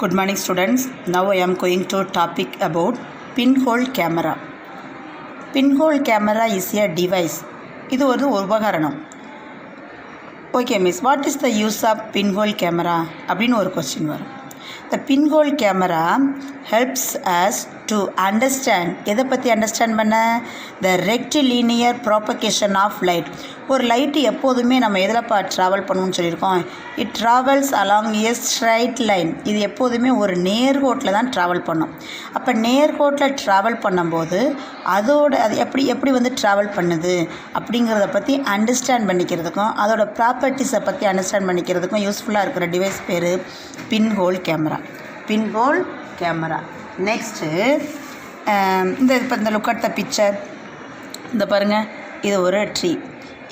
Good morning students. Now I am going to topic about pinhole camera. Pinhole camera is a device. இது ஒரு உபகரணம். Okay miss, what is the use of pinhole camera? அப்படின்னு ஒரு question வரும். The pinhole camera helps us to understand, எதை பற்றி understand பண்ண, the rectilinear propagation of light. ஒரு லைட்டு எப்போதுமே நம்ம எதில் ட்ராவல் பண்ணணும்னு சொல்லியிருக்கோம், it travels along a straight line. இது எப்போதுமே ஒரு நேர்கோட்டில் தான் ட்ராவல் பண்ணும். அப்போ நேர்கோட்டில் ட்ராவல் பண்ணும்போது அது எப்படி வந்து ட்ராவல் பண்ணுது அப்படிங்கிறத பற்றி அண்டர்ஸ்டாண்ட் பண்ணிக்கிறதுக்கும் அதோட ப்ராப்பர்ட்டிஸை பற்றி அண்டர்ஸ்டாண்ட் பண்ணிக்கிறதுக்கும் யூஸ்ஃபுல்லாக இருக்கிற டிவைஸ் பேர் pinhole camera. Pinhole camera. Next இந்த லுக் அட் த பிக்சர். இந்த பாருங்கள், இது ஒரு ட்ரீ.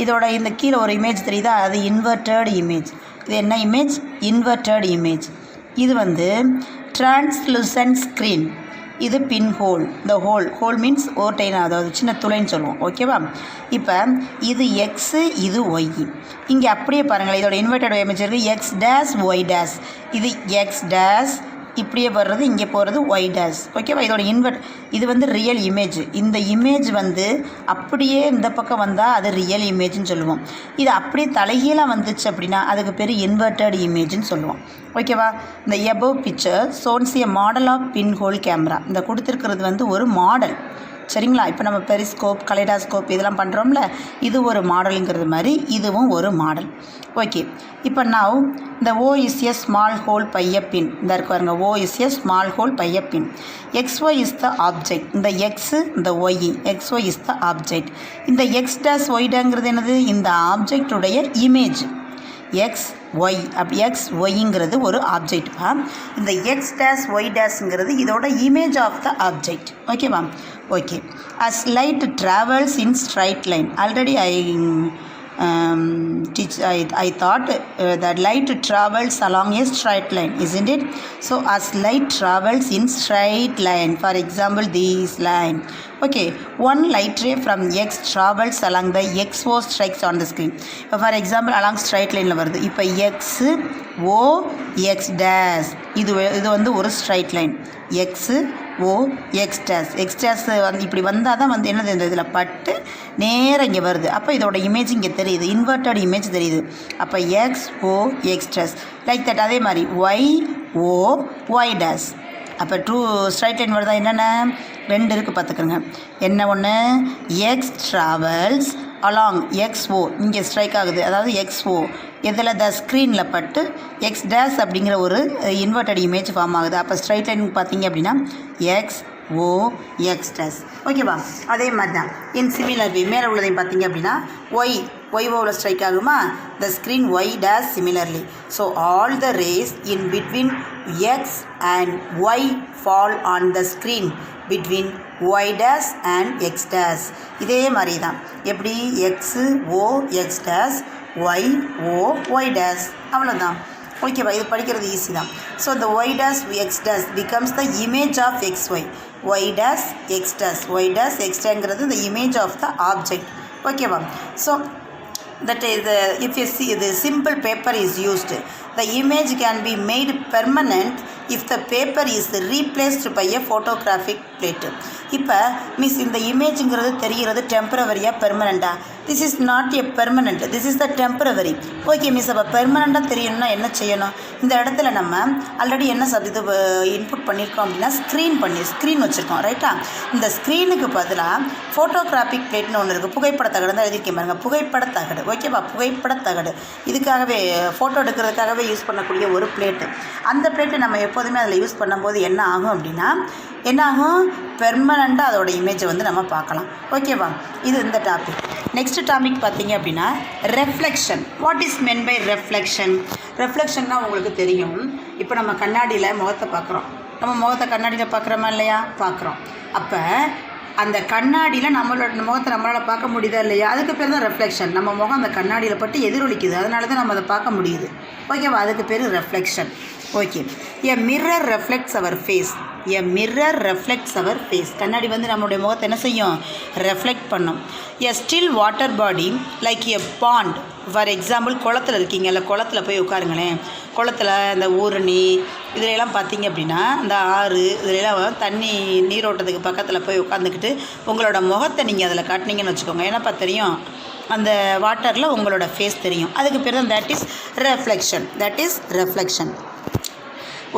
இதோட இந்த கீழே ஒரு இமேஜ் தெரியுதா, அது இன்வெர்டட் இமேஜ். இது என்ன இமேஜ்? Inverted image. இது வந்து டிரான்ஸ்லூசன்ட் ஸ்க்ரீன். இது பின்ஹோல். இந்த ஹோல் மீன்ஸ் ஓட்டைனா, அதாவது சின்ன துளைன்னு சொல்லுவோம். ஓகேவா? இப்போ இது எக்ஸு, இது ஒய். இங்கே அப்படியே பாருங்களேன், இதோட இன்வெர்டட் இமேஜ் இருக்குது, எக்ஸ் டேஸ் ஒய் டேஸ். இது எக்ஸ் டேஸ் இப்படியே வர்றது, இங்கே போகிறது ஒய் டேஸ். ஓகேவா? இதோட இது வந்து ரியல் இமேஜ். இந்த இமேஜ் வந்து அப்படியே இந்த பக்கம் வந்தால் அது ரியல் இமேஜ்னு சொல்லுவோம். இது அப்படியே தலைகீழாக வந்துச்சு அப்படின்னா அதுக்கு பேர் இன்வெர்டட் இமேஜ்னு சொல்லுவோம். ஓகேவா? இந்த எபோவ் பிக்சர் ஷோன்ஸ் a model of pinhole camera. இந்த கொடுத்துருக்கிறது வந்து ஒரு மாடல். சரிங்களா? இப்போ நம்ம பெரிஸ்கோப், கலைடாஸ்கோப் இதெல்லாம் பண்ணுறோம்ல, இது ஒரு மாடலுங்கிறது மாதிரி இதுவும் ஒரு மாடல். ஓகே, இப்போ நவ் இந்த O is a small hole by a pin. இந்த இருக்கு பாருங்க, O is a small hole by a pin. XY is the object. இந்த எக்ஸு, இந்த Y, XY is the object. இந்த எக்ஸ் டேஸ் ஒய் டேங்கிறது என்னது? இந்த ஆப்ஜெக்டுடைய இமேஜ். எக்ஸ் ஒய், அப்படி எக்ஸ் ஒய்ங்கிறது ஒரு ஆப்ஜெக்ட். இந்த எக்ஸ் டேஸ் ஒய் டேஸுங்கிறது இதோட இமேஜ் ஆஃப் த ஆப்ஜெக்ட். ஓகேவா? Okay. As light travels in straight line. Already I thought that light travels along a straight line, isn't it? So as light travels in straight line, for example this line, okay, one light ray from X travels along the XO strikes on the screen. For example along straight line வருது. இப்போ X O X dash, இது வந்து ஒரு straight line. X O X dash, X dash வந்து இப்படி வந்தால் தான் வந்து என்னது, இந்த இதில் பட்டு நேராக இங்கே வருது. அப்போ இதோட இமேஜ் இங்கே தெரியுது, இன்வெர்டட் இமேஜ் தெரியுது. அப்போ X O X dash like that. அதே மாதிரி Y O Y dash. அப்போ ஸ்ட்ரைட் லைன் வருதா? என்னென்ன ரெண்டு இருக்குது பார்த்துக்கோங்க. என்ன ஒன்று? எக்ஸ் ட்ராவல்ஸ் அலாங் XO, இங்கே ஸ்ட்ரைக் ஆகுது, அதாவது XO இதில் த ஸ்க்ரீனில் பட்டு எக்ஸ் டேஸ் அப்படிங்கிற ஒரு இன்வெர்டட் இமேஜ் ஃபார்ம் ஆகுது. அப்போ ஸ்ட்ரைட் லைன் பார்த்தீங்க அப்படின்னா எக்ஸ் ஓ எக்ஸ் டேஸ். ஓகேவா? அதே மாதிரி தான் இன் சிமிலர் வே மேலே உள்ளதையும் பார்த்தீங்க அப்படின்னா ஒய் ஓவில் ஸ்ட்ரைக் ஆகுமா, the screen Y dash similarly. So all the rays in between X and Y fall on the screen between Y dash and X dash. இதே மாதிரி தான். எப்படி? X O X dash, Y O Y dash, அவ்வளோதான். ஓகேவா? இது படிக்கிறது easy தான். So the y dash x dash becomes the image of xy. y dash x dash, y dash x dash the image of the object. ஓகேவா? So that if you see the simple paper is used, the image can be made permanent if the paper is replaced by a photographic plate. இப்போ miss இந்த இமேஜுங்கிறது தெரிகிறது டெம்பரவரியாக பெர்மனண்ட்டாக? This is not a permanent, this is the temporary. Okay miss, அப்போ பெர்மனண்ட்டாக தெரியணும்னா என்ன செய்யணும்? இந்த இடத்துல நம்ம ஆல்ரெடி என்ன இது இன்புட் பண்ணியிருக்கோம் அப்படின்னா ஸ்க்ரீன் வச்சுருக்கோம், ரைட்டா? இந்த ஸ்க்ரீனுக்கு பதிலாக ஃபோட்டோகிராஃபிக் பிளேட்னு ஒன்று இருக்குது. புகைப்படத்தகடு தான் எழுதியிருக்கேன் பாருங்க, புகைப்படத்தகடு. ஓகேவா? புகைப்படத்தகடு இதுக்காகவே ஃபோட்டோ எடுக்கிறதுக்காகவே யூஸ் பண்ணக்கூடிய ஒரு பிளேட்டு. அந்த பிளேட்டை நம்ம எப்போதுமே அதில் யூஸ் பண்ணும்போது என்ன ஆகும் அப்படின்னா, என்ன ஆகும்? பெர்மனண்ட்டாக அதோட இமேஜை வந்து நம்ம பார்க்கலாம். ஓகேவா? இது இந்த டாபிக். நெக்ஸ்ட் டாபிக் பார்த்தீங்க அப்படின்னா reflection. What is meant by reflection? ரெஃப்ளெக்ஷன்னா உங்களுக்கு தெரியும், இப்போ நம்ம கண்ணாடியில் முகத்தை பார்க்குறோம். நம்ம முகத்தை கண்ணாடியில் பார்க்குறோமா இல்லையா? பார்க்குறோம். அப்போ அந்த கண்ணாடியில் நம்மளோட முகத்தை நம்மளால் பார்க்க முடியுதா இல்லையா? அதுக்கு பேர் தான் ரெஃப்ளெக்ஷன். நம்ம முகம் அந்த கண்ணாடியில் பட்டு எதிரொலிக்குது, அதனால தான் நம்ம அதை பார்க்க முடியுது. ஓகேவா? அதுக்கு பேர் reflection. Okay. A mirror reflects our face. A mirror reflects our face. கண்ணாடி வந்து நம்மளுடைய முகத்தை என்ன செய்யும்? ரெஃப்ளெக்ட் பண்ணும். A still water body like a pond. For example குளத்தில் இருக்கீங்க, இல்லை குளத்தில் போய் உட்காருங்களேன். குளத்தில் இந்த ஊரணி இதிலெல்லாம் பார்த்திங்க அப்படின்னா இந்த ஆறு இதிலெல்லாம் தண்ணி நீரோட்டத்துக்கு பக்கத்தில் போய் உட்காந்துக்கிட்டு உங்களோட முகத்தை நீங்கள் அதில் காட்டினீங்கன்னு வச்சுக்கோங்க. என்னப்பா தெரியும்? அந்த வாட்டரில் உங்களோட ஃபேஸ் தெரியும். அதுக்கு பேர் தான் that is reflection.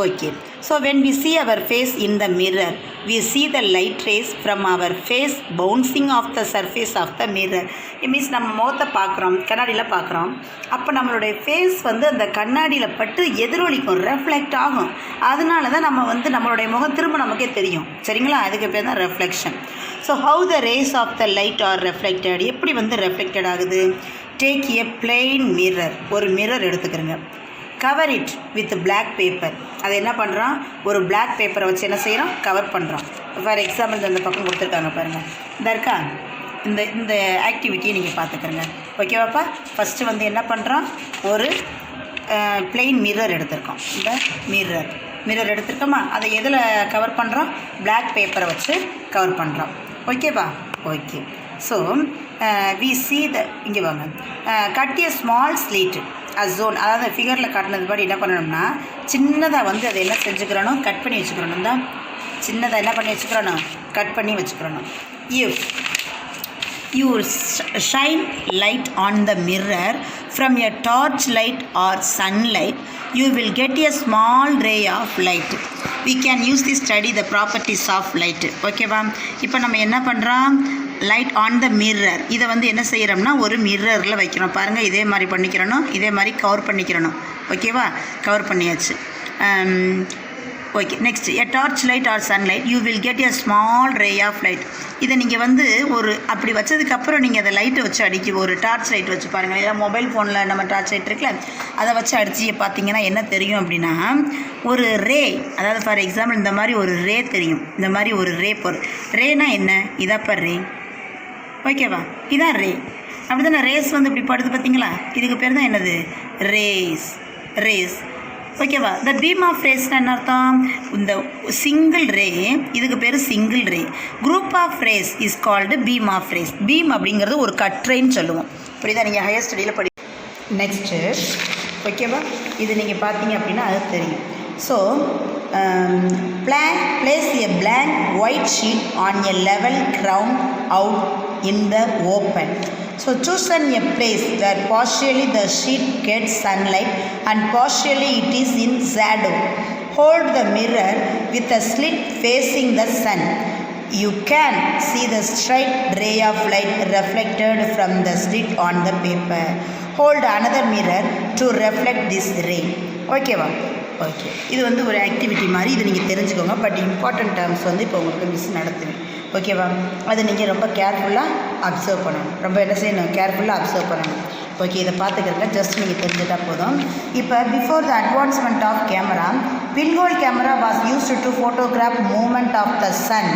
Okay, so when we see our face in the mirror, we see the light rays from our face bouncing off the surface of the mirror. It means நம்ம முகத்தை பார்க்குறோம், கண்ணாடியில் பார்க்குறோம். அப்போ நம்மளுடைய ஃபேஸ் வந்து அந்த கண்ணாடியில் பட்டு எதிரொலிக்கும், ரெஃப்ளெக்ட் ஆகும். அதனால தான் நம்ம வந்து நம்மளுடைய முகம் திரும்ப நமக்கே தெரியும். சரிங்களா? அதுக்கு பேர் தான் reflection. So how the rays of the light are reflected, எப்படி வந்து ரெஃப்ளெக்டட் ஆகுது? டேக் எ பிளெயின் மிரர், ஒரு மிரர் எடுத்துக்கிறங்க. Cover it with black paper. அதை என்ன பண்ணுறோம்? ஒரு பிளாக் பேப்பரை வச்சு என்ன செய்கிறோம்? கவர் பண்ணுறோம். ஃபார் எக்ஸாம்பிள் இந்த பக்கம் கொடுத்துருக்காங்க பாருங்கள், இந்த இருக்கா, இந்த ஆக்டிவிட்டியை நீங்கள் பார்த்துக்கிறங்க. ஓகேவாப்பா? ஃபஸ்ட்டு வந்து என்ன பண்ணுறோம்? ஒரு பிளெயின் மிரர் எடுத்திருக்கோம். இந்த மிரர் எடுத்துருக்கோமா? அதை எதில் கவர் பண்ணுறோம்? பிளாக் பேப்பரை வச்சு கவர் பண்ணுறோம். ஓகேவா? ஓகே. ஸோ வி சி இங்கே வாங்க, கட் ஏ ஸ்மால் ஸ்லீட் ஜோன், அதாவது ஃபிகரில் காட்டினது படி என்ன பண்ணணும்னா சின்னதாக வந்து அதை என்ன செஞ்சுக்கிறணும்? கட் பண்ணி வச்சுக்கிறணும். தான் சின்னதாக என்ன பண்ணி வச்சுக்கிறணும்? கட் பண்ணி வச்சுக்கிறணும். If you shine light on the mirror from a torch light or sunlight, you will get a small ray of light. We can use this study the properties of light. ஓகேவா? இப்போ நம்ம என்ன பண்ணுறோம்? Light on the mirror, இதை வந்து என்ன செய்கிறோம்னா ஒரு மிரரில் வைக்கிறோம். பாருங்கள், இதே மாதிரி பண்ணிக்கிறணும், இதே மாதிரி கவர் பண்ணிக்கிறணும். ஓகேவா? கவர் பண்ணியாச்சு. Okay. Next, a torch light or sunlight you will get a small ray of light. இதை நீங்கள் வந்து ஒரு அப்படி வச்சதுக்கப்புறம் நீங்கள் அதை லைட்டை வச்சு அடிக்க, ஒரு டார்ச் லைட் வச்சு பாருங்கள். இல்லை மொபைல் ஃபோனில் நம்ம டார்ச் லைட் இருக்குல்ல, அதை வச்சு அடித்து பார்த்தீங்கன்னா என்ன தெரியும் அப்படின்னா ஒரு ரே, அதாவது ஃபார் எக்ஸாம்பிள் இந்த மாதிரி ஒரு ரே தெரியும். இந்த மாதிரி ஒரு ரே போகிற ரேனா என்ன? இதாப்பா ரே. ஓகேவா? இதான் ரே. அப்படி தானே ரேஸ் வந்து இப்படி படுது பார்த்தீங்களா? இதுக்கு பேர் தான் என்னது? ரேஸ். ஓகேவா? த பீம் ஆஃப் ரேஸ்னா என்ன அர்த்தம்? இந்த சிங்கிள் ரே, இதுக்கு பேர் single ray. Group of rays is called beam of rays. Beam அப்படிங்கிறது ஒரு கட்ரேன்னு சொல்லுவோம். புரியுதா? நீங்கள் ஹையர் ஸ்டடியில் நெக்ஸ்ட்டு ஓகேவா? இது நீங்கள் பார்த்தீங்க அப்படின்னா அது தெரியும். So place a blank white sheet on a level ground out in the open. So choose a place where partially the sheet gets sunlight and partially it is in shadow. Hold the mirror with a slit facing the sun. You can see the straight ray of light reflected from the slit on the paper. Hold another mirror to reflect this ray. ஓகேவா? Okay. இது வந்து ஒரு activity மாதிரி, இது நீங்கள் தெரிஞ்சுக்கோங்க. But important terms வந்து இப்போ உங்களுக்கு மிஸ் நடத்துவேன். ஓகேவா? அது நீங்கள் ரொம்ப கேர்ஃபுல்லாக அப்சர்வ் பண்ணணும். ரொம்ப என்ன செய்யணும்? கேர்ஃபுல்லாக அப்சர்வ் பண்ணணும். ஓகே, இதை பார்த்துக்கிறங்க. ஜஸ்ட் நீங்கள் தெரிஞ்சுட்டால் போதும். இப்போ before the advancement of camera, pinhole camera was used to photograph moment of the sun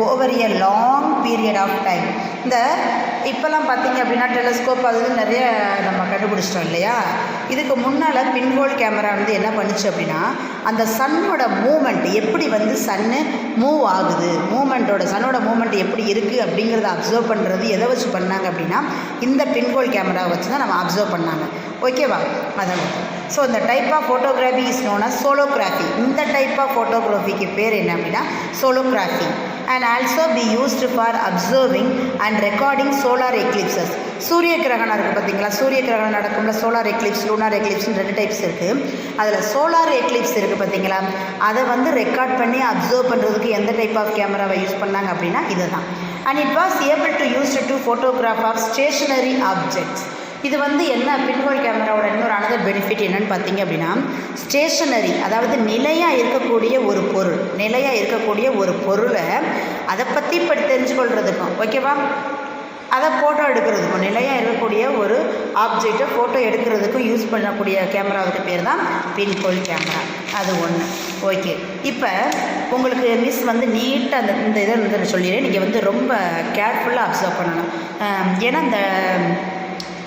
over a long period of time. இந்த இப்போல்லாம் பார்த்தீங்க அப்படின்னா டெலஸ்கோப் அது நிறைய நம்ம கண்டுபிடிச்சிட்டோம் இல்லையா? இதுக்கு முன்னால் பின்ஹோல் கேமரா வந்து என்ன பண்ணுச்சு அப்படின்னா அந்த சன்னோட மூமெண்ட் எப்படி வந்து சன்னு மூவ் ஆகுது, சன்னோட மூமெண்ட் எப்படி இருக்குது அப்படிங்கிறத அப்சர்வ் பண்ணுறது எதை வச்சு பண்ணாங்க அப்படின்னா இந்த பின்ஹோல் கேமராவை வச்சு தான் நம்ம அப்சர்வ் பண்ணாங்க. ஓகேவா? அதான். ஸோ இந்த type of photography is known as solography. இந்த டைப் ஆஃப் ஃபோட்டோகிராஃபிக்கு பேர் என்ன அப்படின்னா சோலோகிராஃபி. and also be used for observing and recording solar eclipses. சூரிய கிரகணம் இருக்குது பார்த்தீங்களா? சூரிய கிரகணம் நடக்கும்ல, சோலார் எக்லிப்ஸ், லூனார் எக்லிப்ஸ்னு 2 டைப்ஸ் இருக்குது. அதில் சோலார் எக்லிப்ஸ் இருக்குது பார்த்தீங்களா? அதை வந்து ரெக்கார்ட் பண்ணி அப்சர்வ் பண்ணுறதுக்கு எந்த டைப் ஆஃப் கேமராவை யூஸ் பண்ணாங்க அப்படின்னா இதுதான். And it was able to use to photograph of stationary objects. இது வந்து என்ன பின்ஹோல் கேமராவோட இன்னொரு அனதர் பெனிஃபிட் என்னென்னு பார்த்தீங்க அப்படின்னா ஸ்டேஷனரி, அதாவது நிலையாக இருக்கக்கூடிய ஒரு பொருளை அதை பற்றி இப்போ தெரிஞ்சுக்கொள்கிறதுக்கும், ஓகேவா, அதை ஃபோட்டோ எடுக்கிறதுக்கும், நிலையாக இருக்கக்கூடிய ஒரு ஆப்ஜெக்டை ஃபோட்டோ எடுக்கிறதுக்கும் யூஸ் பண்ணக்கூடிய கேமராவுக்கு பேர் தான் பின்ஹோல் கேமரா. அது ஒன்று. ஓகே, இப்போ உங்களுக்கு மிஸ் வந்து நீட்டாக இந்த இதை வந்து சொல்லிடுறேன். நீங்கள் வந்து ரொம்ப கேர்ஃபுல்லாக அப்சர்வ் பண்ணணும். ஏன்னா இந்த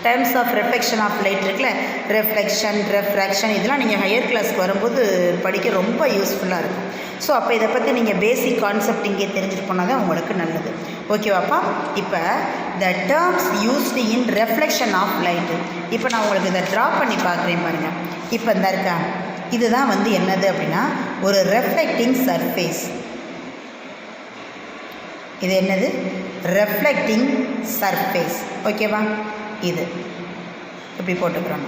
times of reflection of light இருக்குல்ல, ரெஃப்ராக்ஷன் இதெல்லாம் நீங்கள் ஹையர் கிளாஸ்க்கு வரும்போது படிக்க ரொம்ப யூஸ்ஃபுல்லாக இருக்கும். ஸோ அப்போ இதை பற்றி நீங்கள் பேசிக் கான்செப்ட் இங்கே தெரிஞ்சுட்டு போனால் தான் உங்களுக்கு நல்லது. ஓகேவாப்பா? இப்போ the terms used in reflection of light. இப்போ நான் உங்களுக்கு இதை ட்ரா பண்ணி பார்க்குறேன் பாருங்கள். இப்போ இந்த இருக்கா இதுதான் வந்து என்னது அப்படின்னா ஒரு ரெஃப்ளெக்டிங் சர்ஃபேஸ். இது என்னது? Reflecting surface. ஓகேவா? இது இப்படி போட்டுக்கிறோம்.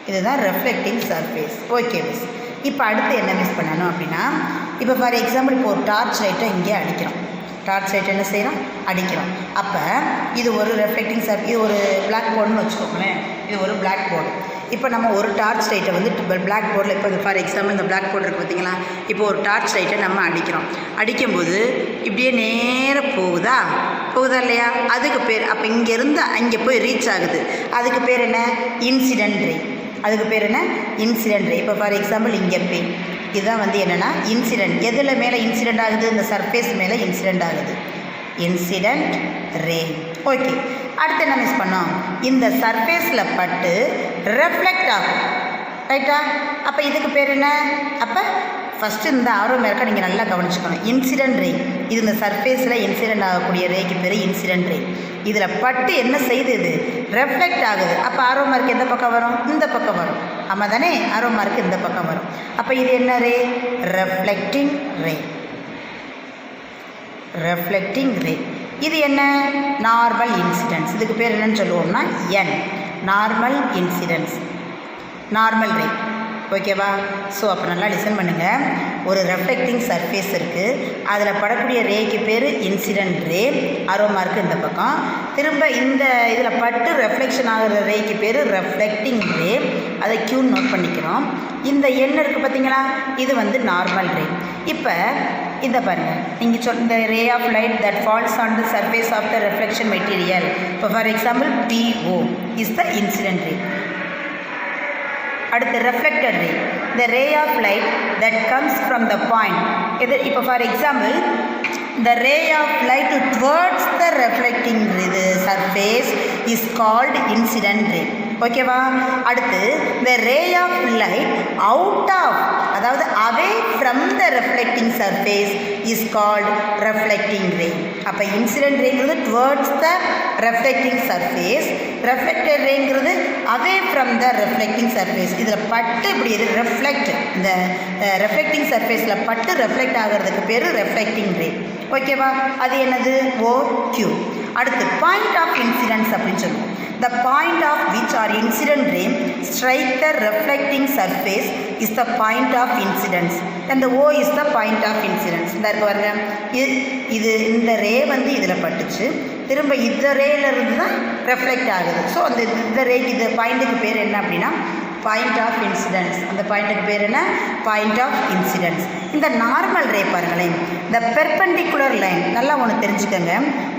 இதுதான் ரெஃப்ளெக்டிங் சர்ஃபேஸ். Okay miss. இப்போ அடுத்து என்ன மிஸ் பண்ணணும் அப்படின்னா, இப்போ ஃபார் எக்ஸாம்பிள் இப்போ ஒரு டார்ச் லைட்டை இங்கே அடிக்கிறோம். டார்ச் லைட் என்ன செய்கிறோம்? அடிக்கிறோம். அப்போ இது ஒரு ரெஃப்ளெக்டிங் இது ஒரு பிளாக் போர்டுன்னு வச்சுக்கோங்களேன். இது ஒரு பிளாக் போர்டு. இப்போ நம்ம ஒரு டார்ச் லைட்டை வந்து பிளாக் போர்டில் இப்போ ஃபார் எக்ஸாம்பிள் இந்த பிளாக் போர்டு இருக்குது பார்த்தீங்களா? இப்போ ஒரு டார்ச் லைட்டை நம்ம அடிக்கிறோம். அடிக்கும்போது இப்படியே நேராக போகுதா இல்லையா? அதுக்கு பேர் அப்போ இங்கேருந்து அங்கே போய் ரீச் ஆகுது. அதுக்கு பேர் என்ன? Incident ray. அதுக்கு பேர் என்ன? Incident ray. இப்போ ஃபார் எக்ஸாம்பிள் இங்கே போய் இதுதான் வந்து என்னென்னா இன்சிடென்ட். எதில் மேலே இன்சிடென்ட் ஆகுது? இந்த சர்ஃபேஸ் மேலே இன்சிடென்ட் ஆகுது. Incident ray. ஓகே. அடுத்து என்ன மிஸ் பண்ணோம்? இந்த சர்ஃபேஸில் பட்டு ரெஃப்ளெக்ட் ஆகும். ரைட்டா? அப்போ இதுக்கு பேர் என்ன? அப்போ ஃபஸ்ட்டு இந்த ஆர்வம் இருக்க நீங்கள் நல்லா கவனிச்சுக்கணும். Incident ray. இது இந்த சர்ஃபேஸில் இன்சிடென்ட் ஆகக்கூடிய ரேக்கு பேர் இன்சிடென்ட் ரே. இதில் பட்டு என்ன செய்யுது? இது ரெஃப்ளெக்ட் ஆகுது. அப்போ ஆரோ மார்க் எந்த பக்கம் வரும்? இந்த பக்கம் வரும். ஆமாம் தானே? ஆரோ மார்க் இந்த பக்கம் வரும். அப்போ இது என்ன ரே? ரெஃப்ளெக்டிங் ரே. Reflecting ray. இது என்ன? Normal incidence. இதுக்கு பேர் என்னன்னு சொல்லுவோம்னா N. Normal incidence. Normal ray. ஓகேவா? ஸோ அப்போ நல்லா லிசன் பண்ணுங்கள். ஒரு ரெஃப்ளெக்டிங் சர்ஃபேஸ் இருக்குது. அதில் படக்கூடிய ரேக்கு பேர் இன்சிடென்ட் ரே. ஆரோ மார்க்கு இந்த பக்கம். திரும்ப இந்த இதில் பட்டு ரெஃப்ளெக்ஷன் ஆகிற ரேக்கு பேர் ரெஃப்ளெக்டிங் ரே. அதை க்யூன்னு நோட் பண்ணிக்கிறோம். இந்த எண் இருக்குது பார்த்தீங்களா? இது வந்து நார்மல் ரே. இப்போ இந்த பாருங்கள், நீங்கள் இந்த ray of light that falls on the surface of the reflection material. இப்போ for example PO is the incident ray. அடுத்து reflected ray. The ray of light that comes from the point. இது இப்போ for example the ray of light towards the reflecting surface is called incident ray. ஓகேவா? அடுத்து the ray of light out of அதாவது away from the reflecting surface is called reflecting ray. அப்போ incident ரேங்கிறது towards the reflecting surface, reflected ரேங்கிறது away from the reflecting surface. இதில் பட்டு இப்படி இது reflect, இந்த reflecting surfaceல பட்டு reflect ஆகிறதுக்கு பேர் reflecting ray. ஓகேவா? அது என்னது? OQ. அடுத்து பாயிண்ட் ஆஃப் இன்சிடென்ட்ஸ் அப்படின்னு சொல்லுவோம். The point of which or incident ray strike the reflecting surface is the point of incidence and the O is the point of incidence. இந்த இருக்கு பாருங்க, இது இந்த ரே வந்து இதில் பட்டுச்சு, திரும்ப இந்த ரேலேருந்து தான் ரெஃப்ளெக்ட் ஆகுது. ஸோ அந்த இந்த ரேக்கு இந்த பாயிண்ட்டுக்கு பேர் என்ன அப்படின்னா பாயிண்ட் ஆஃப் இன்சிடென்ஸ். அந்த பாயிண்ட்டுக்கு பேர் என்ன? Point of incidence. இந்த நார்மல் ரே பாருங்களேன், இந்த பெர்பெண்டிகுலர் லைன் நல்லா ஒன்று தெரிஞ்சுக்கோங்க.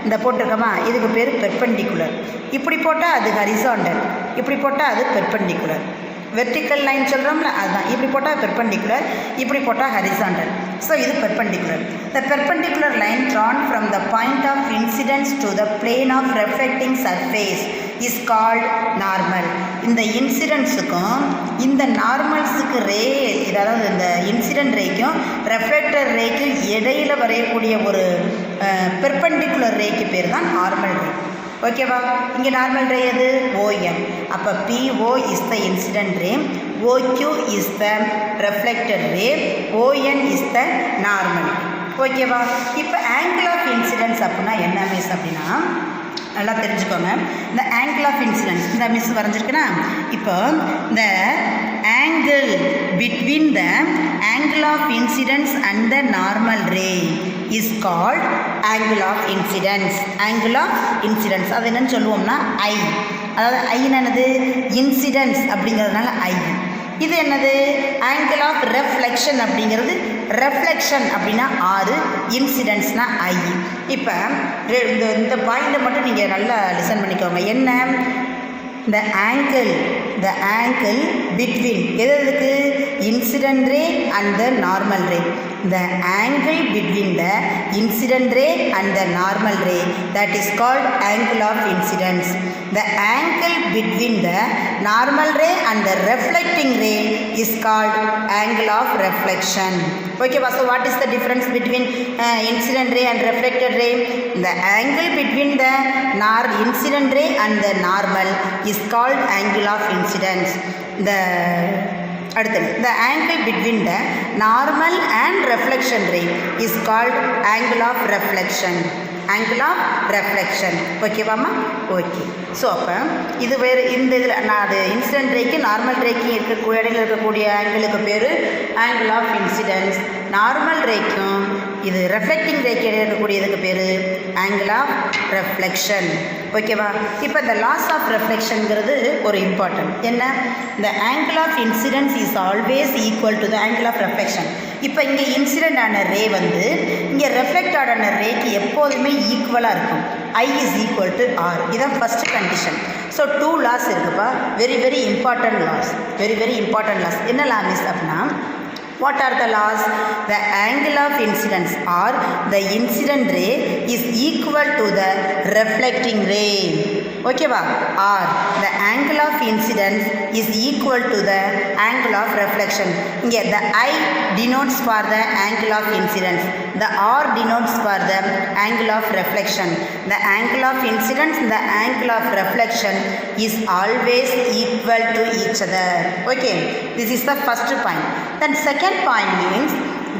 இந்த போட்டிருக்கோமா, இதுக்கு பேர் பெர்பெண்டிகுலர். இப்படி போட்டால் அது ஹரிசாண்டல், இப்படி போட்டால் அது பெர்பெண்டிகுலர். வெர்டிக்கல் லைன் சொல்கிறோம்ல, அதுதான். இப்படி போட்டால் பெர்பெண்டிகுலர், இப்படி போட்டால் ஹரிசாண்டல். ஸோ இது perpendicular. The perpendicular line drawn from the point of incidence to the plane of reflecting surface is called normal. இந்த இன்சிடென்ட்ஸுக்கும் இந்த நார்மல்ஸுக்கு ரே, அதாவது இந்த இன்சிடென்ட் ரேக்கும் ரெஃப்ளெக்டர் ரேக்கும் இடையில் வரையக்கூடிய ஒரு பெர்பெண்டிகுலர் ரேக்கு பேர் தான் நார்மல் ரே. ஓகேவா? இங்கே நார்மல் ரே எது? ON. அப்போ PO is the incident ray, OQ is the reflected ray, ON is the normal. ஓகேவா? இப்போ ஆங்கிள் ஆஃப் இன்சிடென்ஸ் அப்படின்னா என்ன மிஸ் அப்படின்னா நல்லா தெரிஞ்சுக்கோங்க. இந்த ஆங்கிள் ஆஃப் இன்சிடென்ஸ் இந்த மிஸ் வரைஞ்சிருக்குன்னா, இப்போ இந்த angle between the angle of incidence and the normal ray is called angle of incidence. Angle of incidence அது என்னன்னு சொல்லுவோம்னா I. அதாவது I என்னது? இன்சிடென்ஸ் அப்படிங்கிறதுனால I. இது என்னது? ஆங்கிள் ஆஃப் ரெஃப்ளெக்ஷன் அப்படிங்கிறது, ரெஃப்ளெக்ஷன் அப்படின்னா R, இன்சிடென்ட்ஸ்னா I. இப்போ இந்த பாயிண்ட்டை மட்டும் நீங்கள் நல்லா லிசன் பண்ணிக்கோங்க. என்ன? இந்த ஆங்கிள் பிட்வீன் எதுக்கு? Incident ray and the normal ray. The angle between the incident ray and the normal ray, that is called angle of incidence. The angle between the normal ray and the reflecting ray is called angle of reflection. Okay, so what is the difference between incident ray and reflected ray? The angle between the incident ray and the normal is called angle of incidence. the angle between the normal and reflection ray is called angle of reflection. ஓகேவாம்மா? Okay. So அப்போ இது வேறு இந்த இதில் நான் அது incident rack normal rack இடையில இருக்கக்கூடிய ஆங்கிளுக்கு பேர் ஆங்கிள் ஆஃப் இன்சிடென்ஸ். நார்மல் ரேக்கும் இது ரெஃப்ளெக்டிங் ரேக்கு இடையில இருக்கக்கூடியதுக்கு பேர் ஆங்கிள் ஆஃப் ரெஃப்ளெக்ஷன். ஓகேவா? இப்போ இந்த லாஸ் ஆஃப் ரெஃப்ளெக்ஷனுங்கிறது ஒரு இம்பார்ட்டன்ட். என்ன? இந்த angle of incidence is always equal to the angle of reflection. இப்போ இங்கே இன்சிடென்ட் ஆன ரே வந்து இங்கே ரெஃப்ளெக்ட் ஆன ரேக்கு எப்போதுமே ஈக்குவலாக இருக்கும். I is equal to R. இதான் ஃபஸ்ட்டு கண்டிஷன். ஸோ 2 லாஸ் இருக்குப்பா. Very important laws. Very important laws. என்ன லா மிஸ் அப்படின்னா, what are the laws? The angle of incidence or the incident ray is equal to the reflecting ray. ஓகேவா? or the angle of incidence is equal to the angle of reflection. இங்கே the I denotes for the angle of incidence, the R denotes for the angle of reflection. The angle of incidence and the angle of reflection is always equal to each other. Okay, this is the first point. Then second point means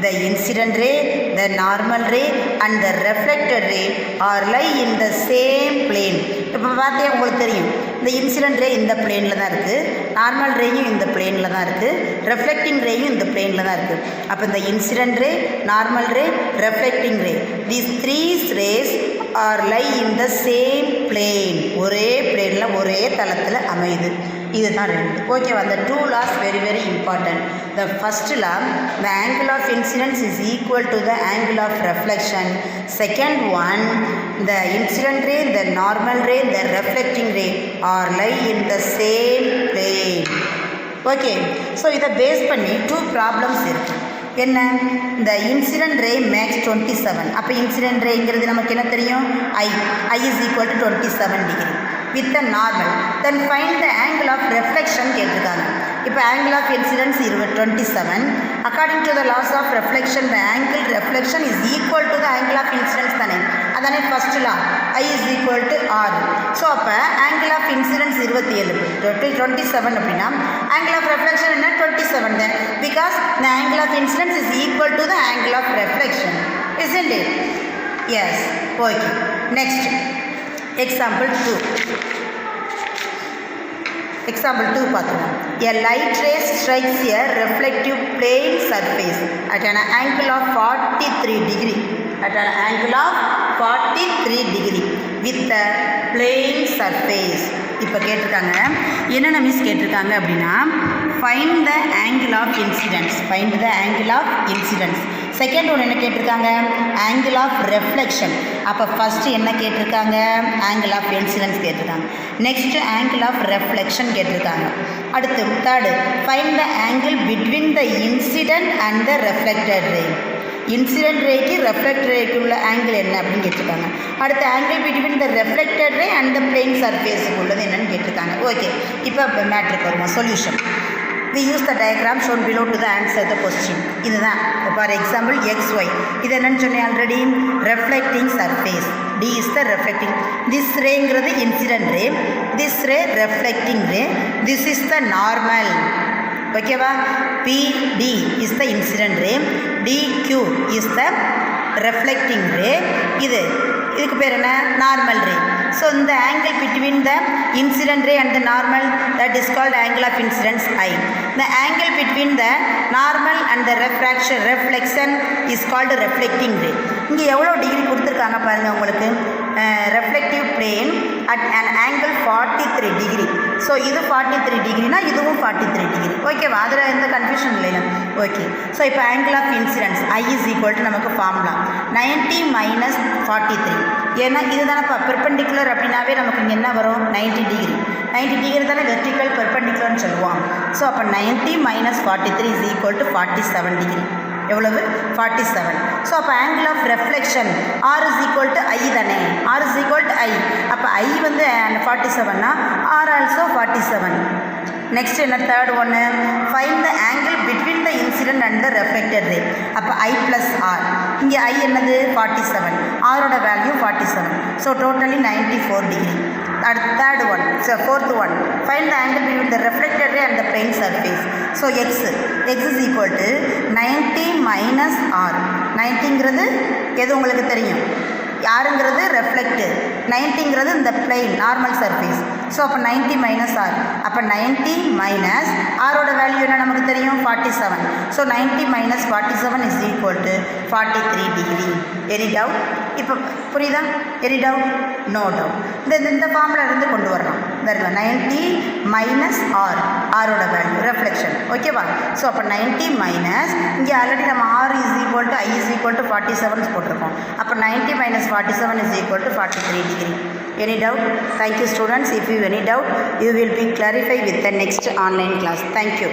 the incident ray, the normal ray and the reflected ray are lie in the same plane. இப்போ பார்த்தே உங்களுக்கு தெரியும், இந்த incident ரே இந்த பிளேனில் தான் இருக்குது, normal ரேயும் இந்த பிளேனில் தான் இருக்குது, ரெஃப்ளெக்டிங் ரேயும் இந்த பிளேனில் தான் இருக்குது. அப்போ இந்த incident ray, normal ray, reflecting ray, these 3 rays are lie in the same plane. ஒரே பிளேனில் ஒரே தளத்தில் அமையுது. இதுதான் ரெண்டு. ஓகேவா? அந்த 2 laws very important. The first law, the angle of incidence is equal to the angle of reflection. Second one, the incident ray, the normal ray, the reflecting ray are lie in the same plane. Okay. So இதை base பண்ணி 2 problems இருக்குது. என்ன? இந்த incident ரே maths 27. அப்போ incident ரேங்கிறது நமக்கு என்ன தெரியும்? I is equal to 27 degree with the normal. Then find the angle of reflection கேட்டிருக்காங்க. இப்போ angle of incidence 27. According to the laws of reflection, the angle reflection is equal to the angle of incidence தானே? அதானே first law. I is equal to R. So அப்போ angle of incidence 27 அப்படின்னா angle of reflection என்ன? 27 தான். Because the angle of incidence is equal to the angle of reflection. Isn't it? Yes. Okay. Next. Example 2 பார்த்துக்கலாம். A light ray strikes a reflective plane surface at an angle of 43 degree. At an angle of 43 degree with the plane surface. இப்போ கேட்டிருக்காங்க, என்னென்ன miss கேட்டிருக்காங்க அப்படின்னா, find the angle of incidence. Find the angle of incidence. Second ஒன்று என்ன கேட்டிருக்காங்க? Angle of reflection. அப்போ first என்ன கேட்டிருக்காங்க? ஆங்கிள் ஆஃப் இன்சிடென்ஸ் கேட்டிருக்காங்க. நெக்ஸ்ட்டு ஆங்கிள் ஆஃப் ரெஃப்ளெக்ஷன் கேட்டிருக்காங்க. அடுத்து third, find the angle between the incident and the reflected ray. Incident ரேக்கு ரெஃப்ளெக்ட் ரேக்கு உள்ள ஆங்கிள் என்ன அப்படின்னு கேட்டிருக்காங்க. அடுத்து angle between the reflected ray and the plane சர்ஃபேஸுக்கு உள்ளது என்னன்னு கேட்டிருக்காங்க. ஓகே, இப்போ மேட்ருக்கு வருவோம். Solution. We use the diagram shown below to the answer the question. இதுதான் ஃபார் எக்ஸாம்பிள் XY. இது என்னன்னு சொன்னேன் already? Reflecting surface. D is the reflecting. This ரேங்கிறது incident ray, this ray reflecting ray, this is the normal. ஓகேவா? PD is the incident ray, DQ is the reflecting ray. இதுக்கு பேர் என்ன? Normal ray. So இந்த angle between the incident ray and the normal, that is called angle of incidence I. The angle between the normal and the reflection is called reflecting ray. இங்கே எவ்வளோ degree கொடுத்துருக்காங்க பாருங்கள் உங்களுக்கு. Reflective plane at an angle 43 degree. So இது 43 டிகிரினா இதுவும் 43 degree. ஓகேவா? அதில் எந்த கன்ஃபியூஷன் இல்லைல்ல. ஓகே. ஸோ இப்போ angle of incidence I is equal to நமக்கு ஃபார்முலா 90 minus 43. ஏன்னா இது தானே பெர்பெண்டிகுலர் அப்படின்னாவே நமக்கு இங்கே என்ன வரும்? 90 டிகிரி. 90 டிகிரி தானே வெர்டிக்கல் பெர்பெண்டிகுலர்னு சொல்லுவோம். ஸோ அப்போ 90 minus 43 is equal to 47 degree. எவ்வளவு? 47. ஸோ அப்போ angle of reflection R is equal to I தானே? R is equal to I. அப்போ I வந்து 47னா R also 47. நெக்ஸ்ட் என்ன? தேர்ட் ஒன்று, find the angle between the incident and the reflected ray. அப்போ I + R. இங்கே I என்னது? 47. ஆரோட value 47. So totally 94 degree. third one, so fourth one, find the angle between the reflected ray and the plane surface. So x is equal to 90 minus r. 90ங்கிறது எது உங்களுக்கு தெரியும், யாருங்கிறது ரெஃப்ளெக்டு, 90ங்கிறது இந்த plain normal surface. So அப்போ 90 minus R, அப்போ 90 minus ஆரோட value என்ன நமக்கு தெரியும், 47. So 90 minus 47 is equal to 43 degree. Any doubt? இப்போ புரியுதா? Any doubt? No doubt. இந்த ஃபார்மில் இருந்து கொண்டு வரலாம். இந்த 90 மைனஸ் ஆர், ஆரோட வேல்யூ ரெஃப்ளெக்ஷன். ஓகேவா? ஸோ அப்போ 90 மைனஸ், இங்கே ஆல்ரெடி நம்ம R is equal to I is equal to 47 போட்டிருக்கோம். அப்போ 90 minus 47 is equal to 43 degree. Any doubt? Thank you students. If you have any doubt, you will be clarified with the next online class. Thank you.